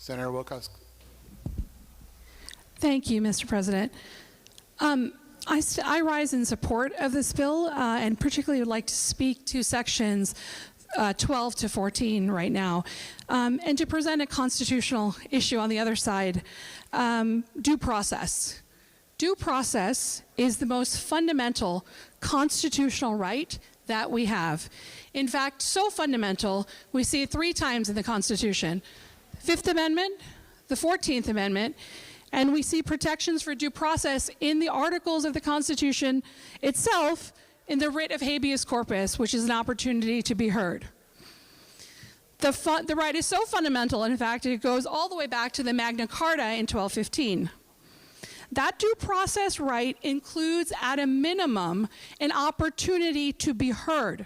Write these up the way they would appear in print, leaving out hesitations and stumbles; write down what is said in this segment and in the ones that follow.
Senator Wilcox. Thank you, Mr. President. I rise in support of this bill and particularly would like to speak to sections 12 to 14 right now and to present a constitutional issue on the other side. Due process. Due process is the most fundamental constitutional right that we have. In fact, so fundamental, we see it 3 times in the Constitution. Fifth Amendment, the 14th Amendment, and we see protections for due process in the articles of the Constitution itself in the writ of habeas corpus, which is an opportunity to be heard. The right is so fundamental, in fact, it goes all the way back to the Magna Carta in 1215. That due process right includes, at a minimum, an opportunity to be heard.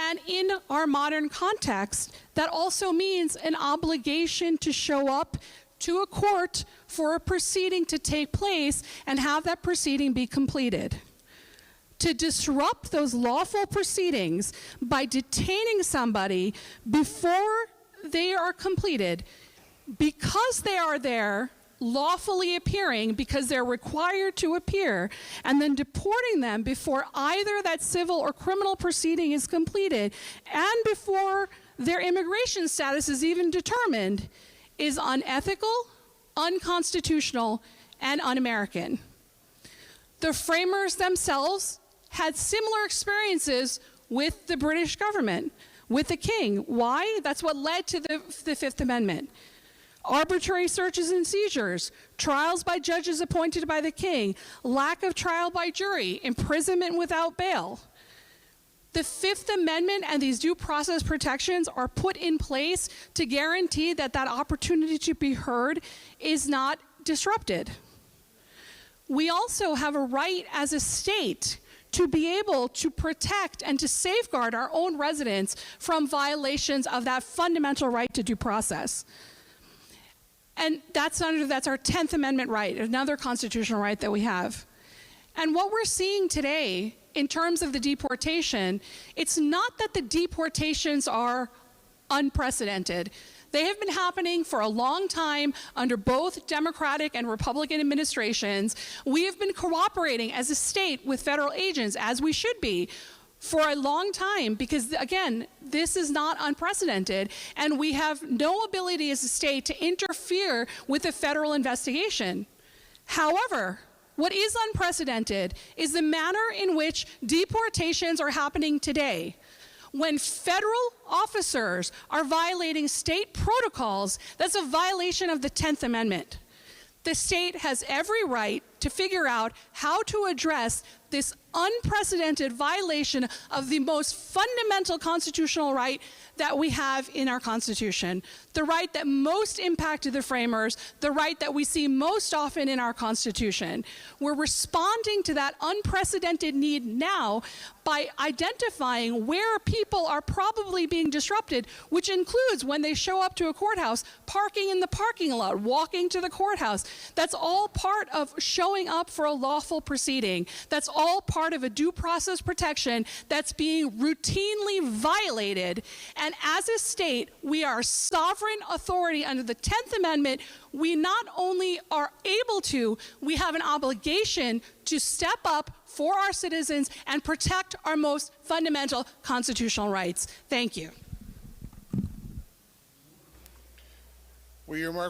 And in our modern context, that also means an obligation to show up to a court for a proceeding to take place and have that proceeding be completed. To disrupt those lawful proceedings by detaining somebody before they are completed, because they are there lawfully appearing, because they're required to appear, and then deporting them before either that civil or criminal proceeding is completed and before their immigration status is even determined, is unethical, unconstitutional, and un-American. The framers themselves had similar experiences with the British government, with the king. Why? That's what led to the Fifth Amendment. Arbitrary searches and seizures, trials by judges appointed by the king, lack of trial by jury, imprisonment without bail. The Fifth Amendment and these due process protections are put in place to guarantee that that opportunity to be heard is not disrupted. We also have a right as a state to be able to protect and to safeguard our own residents from violations of that fundamental right to due process. And that's our 10th Amendment right, another constitutional right that we have. And what we're seeing today in terms of the deportation, it's not that the deportations are unprecedented. They have been happening for a long time under both Democratic and Republican administrations. We have been cooperating as a state with federal agents, as we should be, for a long time, because again, this is not unprecedented, and we have no ability as a state to interfere with a federal investigation. However, what is unprecedented is the manner in which deportations are happening today. When federal officers are violating state protocols, that's a violation of the 10th Amendment. The state has every right to figure out how to address this unprecedented violation of the most fundamental constitutional right that we have in our Constitution, the right that most impacted the framers, the right that we see most often in our Constitution. We're responding to that unprecedented need now by identifying where people are probably being disrupted, which includes when they show up to a courthouse, parking in the parking lot, walking to the courthouse. That's all part of showing up for a lawful proceeding. That's all part of a due process protection that's being routinely violated. And as a state, we are sovereign authority under the 10th Amendment. We not only are able to, we have an obligation to step up for our citizens and protect our most fundamental constitutional rights. Thank you. Will you remark